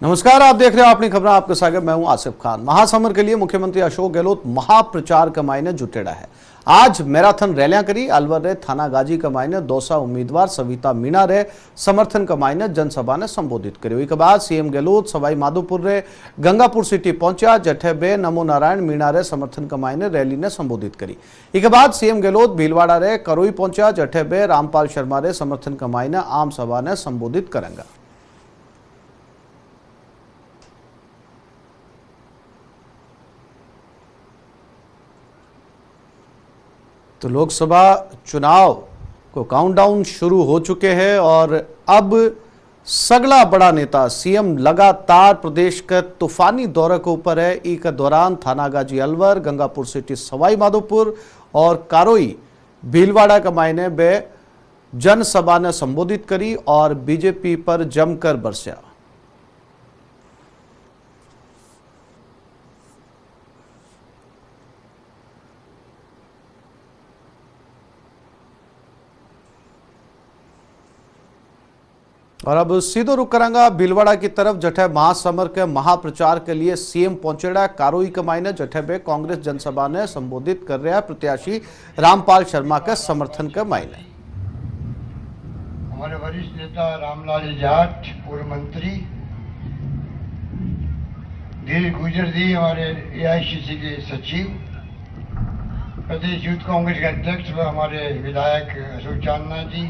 नमस्कार, आप देख रहे हो अपनी खबरें। आपके साथ मैं हूं आसिफ खान। महासमर के लिए मुख्यमंत्री अशोक गहलोत महाप्रचार कमाईने जुटेड़ा है। आज मैराथन रैलियां करी। अलवर रे थानागाजी कमाईने दौसा उम्मीदवार सविता मीणा रे समर्थन कमाईने जनसभा ने संबोधित कर्यो। एक बाद सीएम गहलोत सवाई माधोपुर रे गंगापुर सिटी पहुंचा, जठे बे नमो नारायण मीणा रे समर्थन कमाईने रैली ने संबोधित करी। एक बाद सीएम गहलोत भीलवाड़ा रे करोई पहुंचा, जठे बे रामपाल शर्मा रे समर्थन कमाईने आम सभा ने संबोधित करेंगे। तो लोकसभा चुनाव को काउंटडाउन शुरू हो चुके हैं और अब सगला बड़ा नेता सीएम लगातार प्रदेश के तूफानी दौरे के ऊपर है। इस दौरान थानागाजी अलवर, गंगापुर सिटी सवाई माधोपुर और कारोई भीलवाड़ा के मायने बे जनसभा ने संबोधित करी और बीजेपी पर जमकर बरसा। और अब सीधो रुक करांगा भीलवाड़ा की तरफ, जठे महासमर के महाप्रचार के लिए सीएम पहुंचेड़ा। कारोई कमाईने जठे बे कांग्रेस जनसभा ने संबोधित कर रहा है प्रत्याशी रामपाल शर्मा के समर्थन के मायने। हमारे वरिष्ठ नेता रामलाल जाट, पूर्व मंत्री धीर गुजर जी, हमारे एआईसीसी के सचिव, प्रदेश यूथ कांग्रेस के अध्यक्ष व हमारे विधायक अशोक चांदना जी,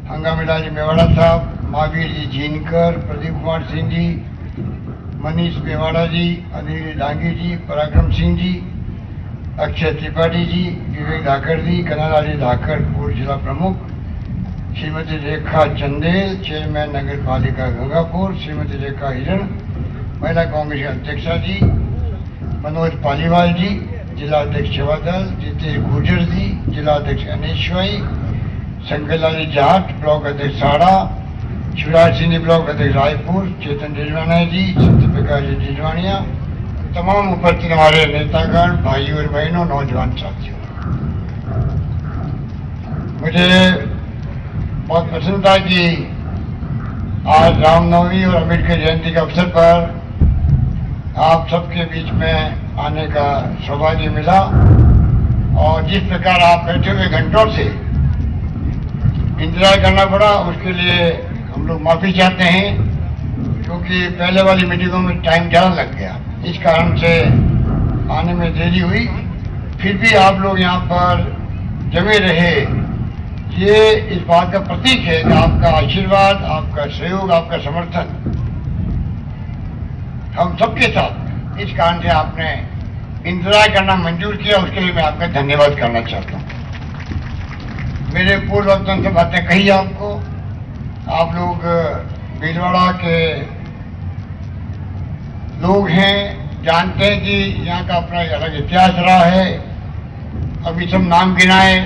हंगामीलाल जी मेवाड़ा साहब, महावीर जी जीनकर, प्रदीप कुमार सिंह जी, मनीष मेवाड़ा जी, अनिल डांगी जी, पराक्रम सिंह जी, अक्षय त्रिपाठी जी, विवेक धाकड़ जी, कन्हैयालाल जी धाकड़, पूर्व जिला प्रमुख, श्रीमती रेखा चंदेल, चेयरमैन नगर पालिका गंगापुर, श्रीमती रेखा हिरण, महिला कांग्रेस के अध्यक्षा जी, मनोज पालीवाल जी, जिला अध्यक्ष सेवा दल, जितेश गुर्जर जी, जिला अध्यक्ष अनिश्वई, शंकरलाल जाट, ब्लॉक अध्यक्ष साड़ा, शिवराज सिंह ब्लॉक अध्यक्ष रायपुर, चेतन रिजवाना जी, सत्यप्रकाश जी रिजवानिया, तमाम उपस्थित हमारे नेतागण, भाइयों और बहनों, नौजवान साथियों, मुझे बहुत पसंद था कि आज रामनवमी और अम्बेडकर जयंती के अवसर पर आप सबके बीच में आने का सौभाग्य मिला। और जिस प्रकार आप बैठे हुए घंटों से इंतजार करना पड़ा, उसके लिए हम लोग माफी चाहते हैं, क्योंकि पहले वाली मीटिंगों में टाइम ज़्यादा लग गया, इस कारण से आने में देरी हुई। फिर भी आप लोग यहाँ पर जमे रहे, ये इस बात का प्रतीक है कि आपका आशीर्वाद, आपका सहयोग, आपका समर्थन हम सबके साथ, इस कारण से आपने इंतजार करना मंजूर किया, उसके लिए मैं आपका धन्यवाद करना चाहता हूँ। मेरे पूर्व वक्तों से बातें कही आपको, आप लोग भीलवाड़ा के लोग हैं, जानते हैं कि यहाँ का अपना एक अलग इतिहास रहा है। अभी सब नाम गिनाए,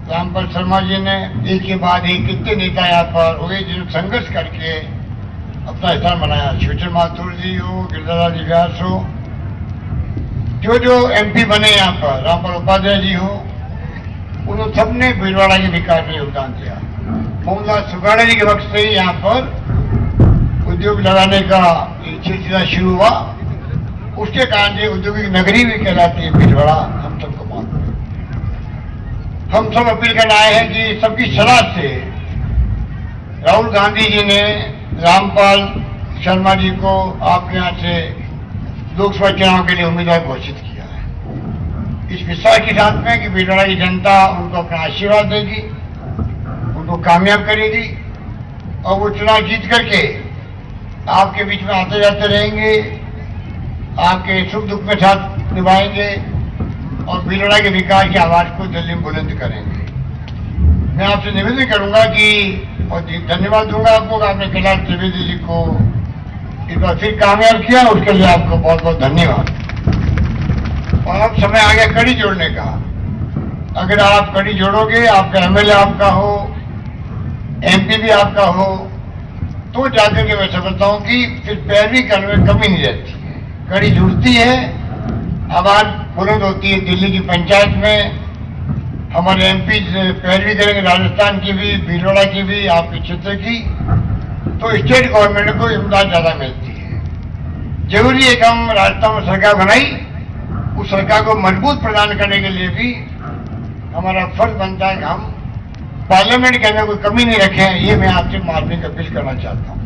रामपाल शर्मा जी ने एक के बाद एक कितने नेता यहाँ पर हुए जिन्होंने संघर्ष करके अपना स्थान बनाया। शिवचंद्र माथुर जी हो, गिरिधर जी व्यास हो, जो एमपी बने यहाँ पर, रामपाल उपाध्याय जी हो, उन सबने भीलवाड़ा के विकास में योगदान दिया। मोहनलाल सुगाड़े जी के वक्त से ही यहाँ पर उद्योग लगाने का सिलसिला शुरू हुआ। उसके कारण से औद्योगिक नगरी भी कहलाती है भीलवाड़ा, हम सबको मालूम है। हम सब अपील करना आए हैं कि सबकी सलाह से राहुल गांधी जी ने रामपाल शर्मा जी को आपके यहाँ से लोकसभा चुनाव के लिए उम्मीदवार घोषित किया, इस विश्वास के साथ में कि भीलवाड़ा की जनता उनको अपना आशीर्वाद देगी, उनको कामयाब करेगी और वो चुनाव जीत करके आपके बीच में आते जाते रहेंगे, आपके सुख दुख में साथ निभाएंगे और भीलवाड़ा के विकास की आवाज को दिल्ली में बुलंद करेंगे। मैं आपसे निवेदन करूंगा कि और धन्यवाद दूंगा आपको कि आपने कैलाश त्रिवेदी जी को एक बार फिर कामयाब किया, उसके लिए आपको बहुत बहुत धन्यवाद। और अब समय आ गया कड़ी जोड़ने का। अगर आप कड़ी जोड़ोगे, आपका एमएलए आपका हो, एमपी भी आपका हो, तो जाकर के मैं समझता हूं कि फिर पैरवी करने में कमी नहीं रहती है। कड़ी जुड़ती है, आवाज बुलंद होती है। दिल्ली की पंचायत में हमारे एमपी पैरवी करेंगे, राजस्थान की भी, भीलवाड़ा की भी, आपके क्षेत्र की, तो स्टेट गवर्नमेंट को इमदाद ज्यादा मिलती है। जरूरी है कि हम राजस्थान में सरकार बनाई, उस सरकार को मजबूत प्रदान करने के लिए भी हमारा फर्ज बनता है कि हम पार्लियामेंट के अंदर कोई कमी नहीं रखें। ये मैं आपसे मार्मिक अपील करना चाहता हूँ।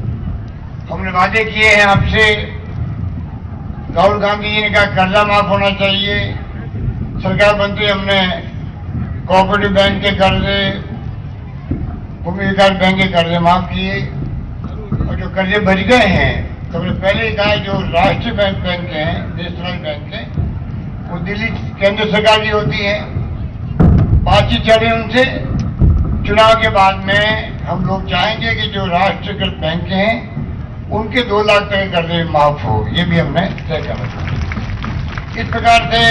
हमने वादे किए हैं आपसे, राहुल गांधी जी ने कहा कर्जा माफ होना चाहिए। सरकार बनते हमने कोऑपरेटिव बैंक के कर्जे, भूमि विकास बैंक के कर्जे माफ किए, और जो कर्जे बच गए हैं तो हमने पहले ही कहा जो राष्ट्रीय बैंक हैं, नेशनल बैंक हैं, वो दिल्ली केंद्र सरकार की होती है। बातचीत चल रही उनसे। चुनाव के बाद में हम लोग चाहेंगे कि जो राष्ट्रीयकृत बैंक हैं उनके 2 लाख तक के कर्जे माफ हो, ये भी हमने तय कर रखा है। इस प्रकार से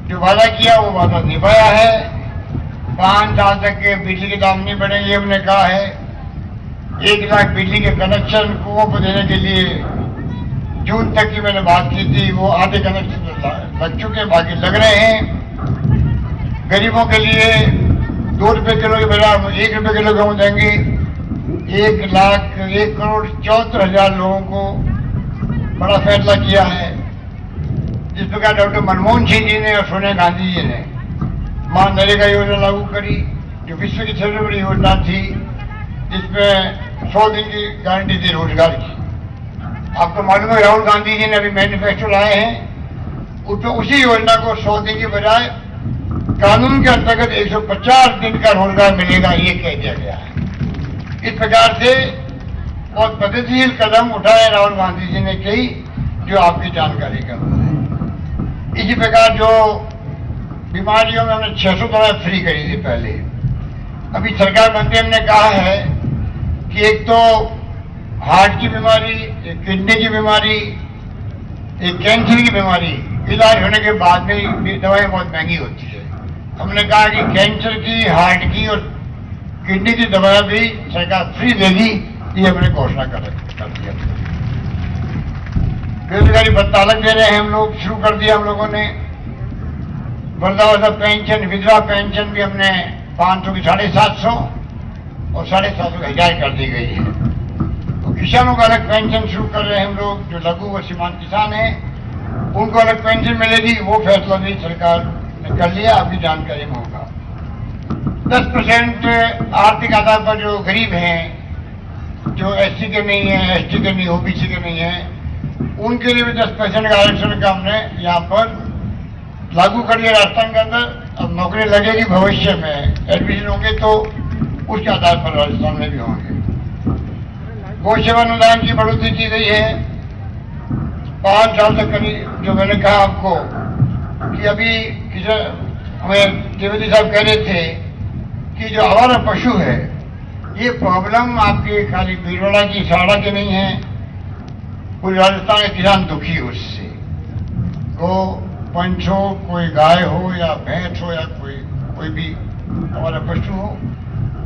जो वादा किया वो वादा निभाया है। 5 साल तक के बिजली के दाम नहीं बढ़ेंगे, हमने कहा है। 1 लाख बिजली के कनेक्शन को देने के लिए जून तक की मैंने बात की थी, वो आधे कनेक्शन लग चुके, बाकी लग रहे हैं। गरीबों के लिए 2 रुपए किलो के बजाय 1 रुपए किलो गेहूं देंगे। 1,01,74,000 लोगों को बड़ा फैसला किया है। जिस प्रकार डॉक्टर मनमोहन सिंह जी ने और सोनिया गांधी जी ने मां नरेगा योजना लागू करी, जो विश्व की सबसे बड़ी योजना थी, जिसमें 100 दिन की गारंटी थी रोजगार की। आपको मालूम है राहुल गांधी जी ने अभी मैनिफेस्टो लाए हैं, उसमें उसी योजना को 100 दिन के बजाय कानून के अंतर्गत 150 दिन का रोजगार मिलेगा, ये कह दिया गया है। इस प्रकार से बहुत प्रगतिशील कदम उठाए राहुल गांधी जी ने कई, जो आपकी जानकारी कर रहे हैं। इसी प्रकार जो बीमारियों में हमने 600 दवाएं फ्री करी थी पहले। अभी सरकार बनते हमने कहा है कि एक तो हार्ट की बीमारी, एक किडनी की बीमारी, एक कैंसर की बीमारी, इलाज होने के बाद में दवाएं बहुत महंगी होती है। हमने कहा कि कैंसर की, हार्ट की और किडनी की दवाएं भी सरकार फ्री देगी, ये हमने घोषणा कर दिया। बेरोजगारी भत्ता अलग दे रहे हैं हम लोग, शुरू कर दिया हम लोगों ने। वृद्धावस्था पेंशन, विधवा पेंशन भी हमने 500 की 750 और 750 की 1000 कर दी गई है। तो किसानों का अलग पेंशन शुरू कर रहे हैं हम लोग, जो लघु व सीमांत किसान हैं उनको अलग पेंशन मिलेगी। वो फैसला भी सरकार ने कर लिया, आपकी जानकारी में होगा। 10% आर्थिक आधार पर जो गरीब हैं, जो SC के नहीं है, ST के नहीं, OBC के नहीं है, उनके लिए भी 10% का आरक्षण का हमने यहाँ पर लागू कर दिया राजस्थान के अंदर। अब नौकरी लगेगी भविष्य में, एडमिशन होंगे तो उसके आधार पर राजस्थान में भी होंगे। गौ सेवा अनुदान की बढ़ोतरी की गई है 5 साल तक करीब। जो मैंने कहा आपको कि अभी हमें त्रिवेदी साहब कह रहे थे कि जो आवारा पशु है, ये प्रॉब्लम आपके खाली भीलवाड़ा की, साड़ा की नहीं है, पूरे राजस्थान के किसान दुखी है उससे। गो पंच हो, कोई गाय हो या भैंस हो या कोई भी हमारा पशु हो,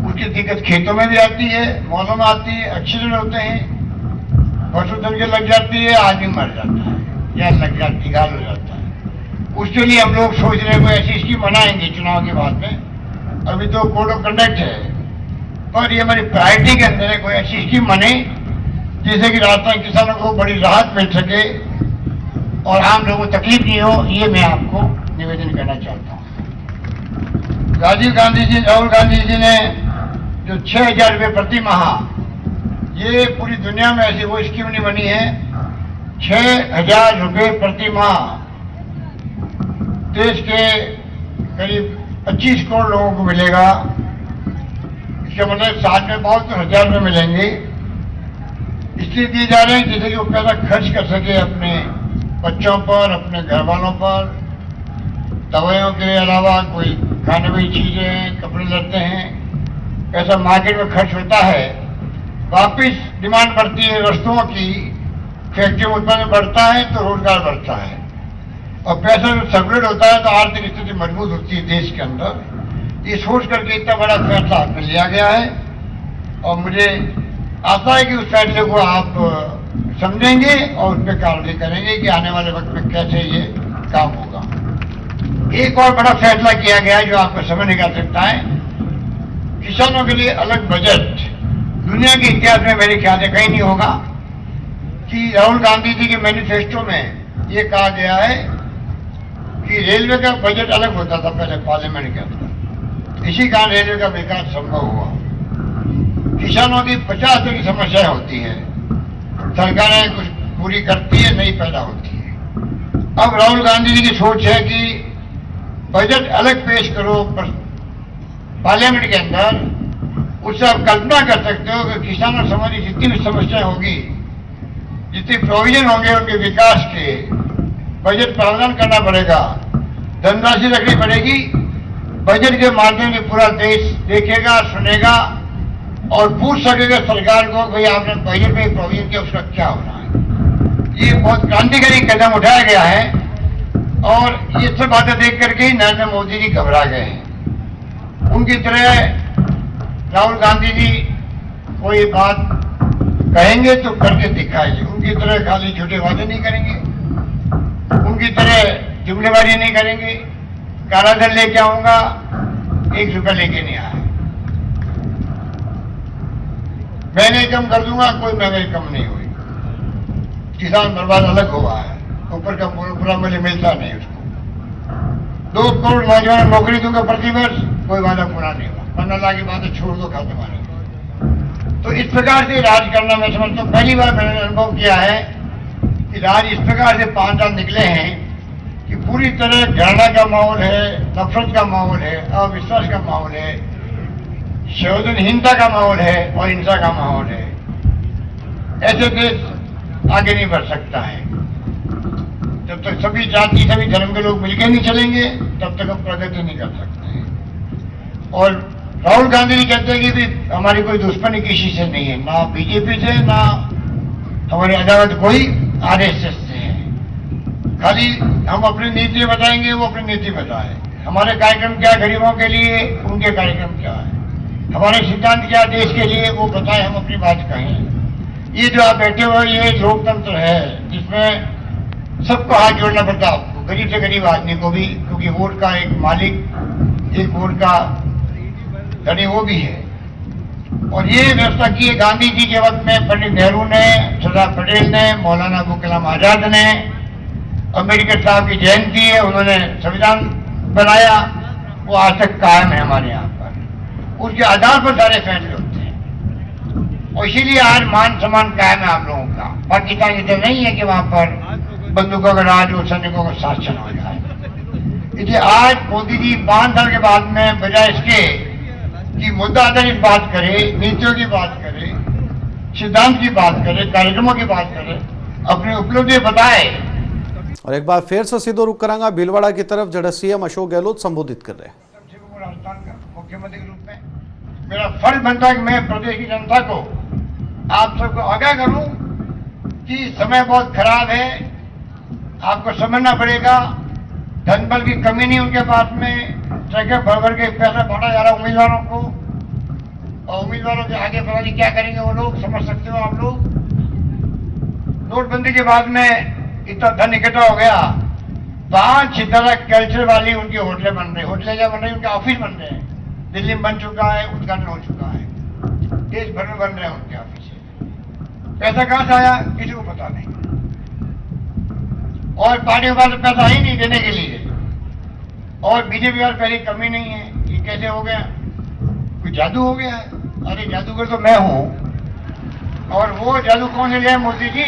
उसकी दिक्कत खेतों में भी आती है, मौलों में आती है, एक्सीडेंट होते हैं, पशुधन के लग जाती है, आदमी मर जाता है या लग जाती, घायल हो जाता है। उसके लिए हम लोग सोच रहे हैं कोई ऐसी स्कीम बनाएंगे चुनाव के बाद में। अभी तो कोड ऑफ कंडक्ट है, पर ये हमारी प्रायोरिटी के अंदर है, कोई ऐसी स्कीम बने जिससे कि राजस्थान किसानों को बड़ी राहत मिल सके और आम लोगों को तकलीफ नहीं हो। ये मैं आपको निवेदन करना चाहता हूँ। राहुल गांधी जी ने जो 6,000 रुपये प्रति माह, ये पूरी दुनिया में ऐसी कोई स्कीम नहीं बनी है। 6,000 रुपये प्रति माह देश के करीब 25 करोड़ लोगों को मिलेगा। इसका मतलब साल में 72,000 रुपये मिलेंगे। इसलिए दिए जा रहे हैं जिससे कि वो पैसा खर्च कर सके अपने बच्चों पर, अपने घर वालों पर। दवाइयों के अलावा कोई खाने वाली चीजें हैं, कपड़े लेते हैं, पैसा मार्केट में खर्च होता है, वापिस डिमांड बढ़ती है वस्तुओं की, फैक्ट्री में उत्पादन बढ़ता है तो रोजगार बढ़ता है, और पैसा जब सर्कुलेट होता है तो आर्थिक स्थिति मजबूत होती है देश के अंदर। ये सोच करके इतना बड़ा फैसला हाथ में लिया गया है, और मुझे आशा है कि उस फैसले को आप समझेंगे और उस पर कार्रवाई करेंगे कि आने वाले वक्त में कैसे ये काम होगा। एक और बड़ा फैसला किया गया है जो आपको समझ नहीं कर सकता है, किसानों के लिए अलग बजट दुनिया के इतिहास में मेरे ख्याल से कहीं नहीं होगा कि राहुल गांधी जी के मैनिफेस्टो में ये कहा गया है कि रेलवे का बजट अलग होता था पहले पार्लियामेंट के अंदर, इसी कारण रेलवे का विकास संभव हुआ। किसानों की 50 तरह की समस्याएं होती है, सरकारें कुछ पूरी करती है, नहीं पैदा होती है। अब राहुल गांधी जी की सोच है कि बजट अलग पेश करो पार्लियामेंट के अंदर, उससे आप कल्पना कर सकते हो कि किसानों संबंधी जितनी भी समस्याएं होगी, जितने प्रोविजन होंगे उनके विकास के, बजट प्रावधान करना पड़ेगा, धनराशि रखनी पड़ेगी। बजट के माध्यम से पूरा देश देखेगा, सुनेगा और पूछ सकेगा सरकार को भाई आपने बजट में प्रोविजन किया, उसका क्या हो रहा है। ये बहुत क्रांतिकारी कदम उठाया गया है और ये सब बातें देख करके ही नरेंद्र मोदी जी घबरा गए हैं। उनकी तरह राहुल गांधी जी कोई बात कहेंगे तो करके दिखाएंगे, उनकी तरह खाली झूठे वादे नहीं करेंगे, उनकी तरह जुमलेबाजी नहीं करेंगे। काला धन लेके आऊंगा, 1 रुपया लेके नहीं आया, महंगाई कम कर दूंगा, कोई महंगाई कम नहीं हुई। किसान बर्बाद अलग हुआ है, ऊपर का पूरा मूल्य मिलता नहीं उसको। 2 करोड़ नौजवान नौकरी दूंगा प्रति वर्ष, कोई वादा पूरा नहीं हुआ। 15 लाख की बातें छोड़ दो, खाते मारे। तो इस प्रकार से राज करना मैं समझता हूँ, पहली बार मैंने अनुभव किया है कि राज इस प्रकार से 5 साल निकले हैं कि पूरी तरह घृणा का माहौल है, नफरत का माहौल है, अविश्वास का माहौल है, संवेदनहीनता का माहौल है और हिंसा का माहौल है। ऐसे देश आगे नहीं बढ़ सकता है। जब तक सभी जाति सभी धर्म के लोग मिलकर नहीं चलेंगे तब तक हम प्रगति नहीं कर सकते हैं। और राहुल गांधी जी कहते हैं कि भी हमारी कोई दुश्मनी किसी से नहीं है, ना बीजेपी से, ना हमारी अदालत कोई आरएसएस से है। खाली हम अपनी नीति बताएंगे, वो अपनी नीति बताए। हमारे कार्यक्रम क्या गरीबों के लिए, उनके कार्यक्रम क्या है, हमारे सिद्धांत क्या देश के लिए, वो बताए, हम अपनी बात कहें। ये जो आप बैठे हुए ये लोकतंत्र है जिसमें सबको हाथ जोड़ना पड़ता है आपको, गरीब से गरीब आदमी को भी, क्योंकि वोट का एक मालिक, एक वोट का धनी वो भी है। और ये व्यवस्था की है गांधी जी के वक्त में, पंडित नेहरू ने, सरदार पटेल ने, मौलाना अबुल कलाम आजाद ने, अम्बेडकर साहब की जयंती है, उन्होंने संविधान बनाया, वो आज तक कायम है हमारे यहाँ पर। उसके आधार पर सारे फैसले होते हैं और इसीलिए आज मान सम्मान कायम है आप लोगों का। पाकिस्तान की तरह नहीं है कि वहां पर बंदूकों का राज और सैनिकों का शासन हो जाए। इसलिए आज मोदी जी 5 साल के बाद में बजाय इसके कि मुद्दा आधारित बात करे, नीतियों की बात करे, सिद्धांत की बात करे, कार्यक्रमों की बात करे, अपनी उपलब्धि बताए। और एक बार फिर से सीधो रुख करांगा भीलवाड़ा की तरफ, जड़ा सीएम अशोक गहलोत संबोधित कर रहे हैं। राजस्थान का मुख्यमंत्री के रूप में मेरा फर्ज बनता है कि मैं प्रदेश की जनता को, आप सबको आगाह करूं कि समय बहुत खराब है, आपको समझना पड़ेगा। धन बल की कमी नहीं उनके पास में, ट्रैक्टर भर भर के पैसा बांटा जा रहा है उम्मीदवारों को, और उम्मीदवारों के आगे पता नहीं क्या करेंगे वो लोग, समझ सकते हो आप लोग। नोटबंदी के बाद में इतना धन इकट्ठा हो गया, 5 सितारा कल्चर वाली उनकी होटलें बन रही, होटलें क्या बन रही, उनके ऑफिस बन रहे हैं। दिल्ली में बन चुका है, उद्घाटन हो चुका है, देश भर में बन रहे हैं उनके ऑफिस। पैसा कहां से आया किसी को पता नहीं, और पार्टी के पास पैसा ही नहीं देने के लिए, और बीजेपी के पास पहले कमी नहीं है। ये कैसे हो गया, कोई जादू हो गया है? अरे जादूगर तो मैं हूं, और वो जादू कौन से लिया? मोदी जी।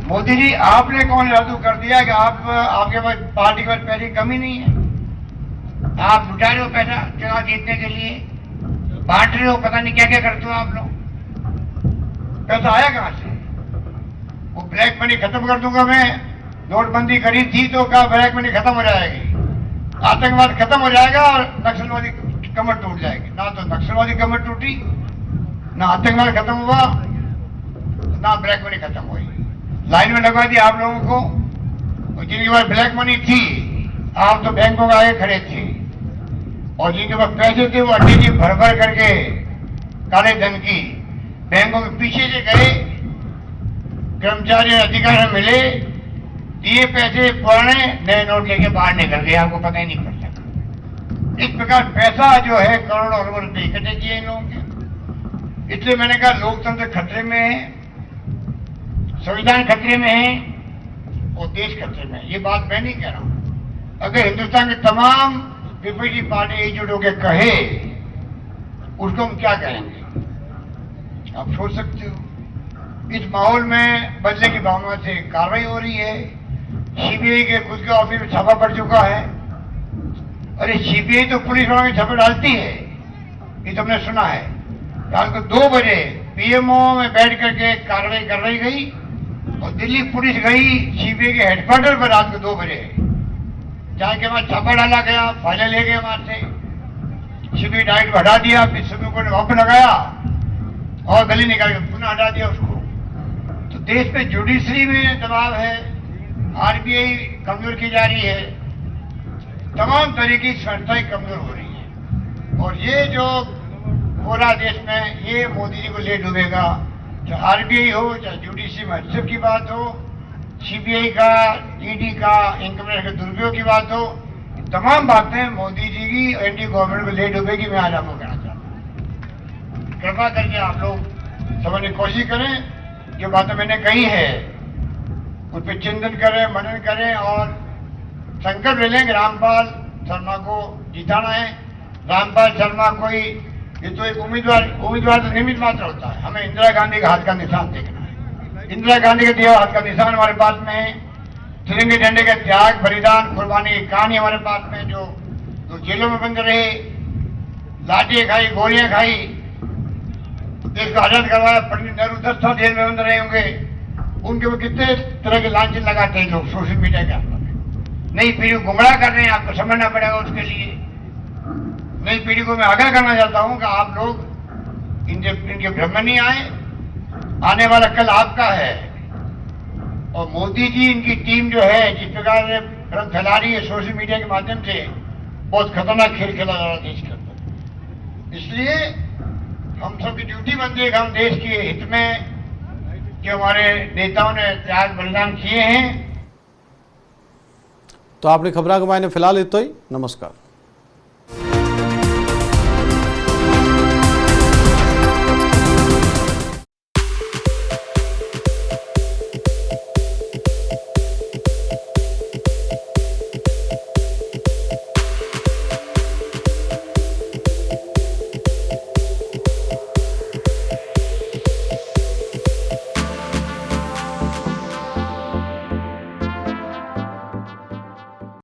मोदी जी आपने कौन जादू कर दिया कि आपके पास पार्टी के पास पहले कमी नहीं है? आप लुटा रहे हो पैसा चुनाव जीतने के लिए, बांट रहे हो, पता नहीं क्या क्या करते हो आप लोग। पैसा आया कहां से? वो ब्लैक मनी खत्म कर दूंगा मैं, नोटबंदी करी थी तो क्या ब्लैक मनी खत्म हो जाएगी, आतंकवाद खत्म हो जाएगा और नक्सलवादी कमर टूट जाएगी। ना तो नक्सलवादी कमर टूटी, ना आतंकवाद खत्म हुआ, ना ब्लैक मनी खत्म हुई। लाइन में लगवा दी आप लोगों को, जिनके पास ब्लैक मनी थी आप तो बैंकों के आगे खड़े थे, और जिनके पास पैसे थे वो अड्डे जी भर भर करके काले धन की बैंकों के पीछे से गए, कर्मचारी अधिकारी मिले, दिए पैसे, पुराने नए नोट लेके बाहर निकल गए, आपको पता ही नहीं पड़ सका। इस प्रकार पैसा जो है करोड़ों अरबों रुपये इकट्ठे किए इन लोगों के। इसलिए मैंने कहा लोकतंत्र खतरे में है, संविधान खतरे में है और देश खतरे में है। ये बात मैं नहीं कह रहा हूं। अगर हिंदुस्तान के तमाम विपक्षी पार्टी एकजुट होकर कहे, उसको हम क्या कहेंगे, आप सोच सकते हो। इस माहौल में बदले की भावना से कार्रवाई हो रही है। सीबीआई के खुद के ऑफिस में छापा पड़ चुका है। अरे सीबीआई तो पुलिस वालों की छापा डालती है, ये तो हमने सुना है। रात को 2 बजे पीएमओ में बैठ करके कार्रवाई करवाई गई और दिल्ली पुलिस गई सीबीआई के हेडक्वार्टर पर रात को 2 बजे, जहाँ के बाद छापा डाला गया, फाइलें ले गए वहां से, सीबीआई डायरेक्ट को हटा दिया, फिर सुप्रीम कोर्ट ने वापस लगाया और गली निकाल के पुनः हटा दिया उसको। तो देश में जुडिशरी में दबाव है, आरबीआई कमजोर की जा रही है, तमाम तरीके की संस्थाएं कमजोर हो रही है। और ये जो पूरा देश में ये मोदी जी को ले डूबेगा, चाहे आरबीआई हो, चाहे जुडिशरी में हस्तक्षेप की बात हो, सीबीआई का, ईडी का, इनकम टैक्स के दुरुपयोग की बात हो, तमाम बातें मोदी जी की एनडीए गवर्नमेंट को ले डूबेगी। मैं आज आपको कहना चाहता हूँ, कृपा करके आप लोग समझने की कोशिश करें। जो बातें मैंने कही है उस पर चिंतन करें, मनन करें और संकल्प ले लें कि रामपाल शर्मा को जिताना है। रामपाल शर्मा कोई, ये तो एक उम्मीदवार तो निमित्त मात्र होता है। हमें इंदिरा गांधी का हाथ का निशान देखना है। इंदिरा गांधी के दिया हाथ का निशान हमारे पास में है। तिरंगे झंडे के त्याग, बलिदान, कुर्बानी की कहानी हमारे पास में, जो जेलों में बंद रहे, लाठियां खाई, गोलियां खाई, देश को आजाद करवाया। पंडित नेहरू 10 साल जेल में बंद रहे होंगे। उनके ऊपर कितने तरह के लांछन लगाते हैं लोग सोशल मीडिया के अंदर। नई पीढ़ी को गुमराह कर रहे हैं, आपको समझना पड़ेगा उसके लिए। नई पीढ़ी को मैं आगाह करना चाहता हूं कि आप लोग इनके भ्रम में नहीं आए। आने वाला कल आपका है। और मोदी जी, इनकी टीम जो है, जिस प्रकार से भ्रम फैला रही है सोशल मीडिया के माध्यम से, बहुत खतरनाक खेल खेला जा रहा है देश के अंदर। इसलिए हम सबकी ड्यूटी बनती है कि हम देश के हित में जो हमारे नेताओं ने त्याग बलिदान किए हैं। तो आपने खबरां के मायने फिलहाल इतना ही। नमस्कार।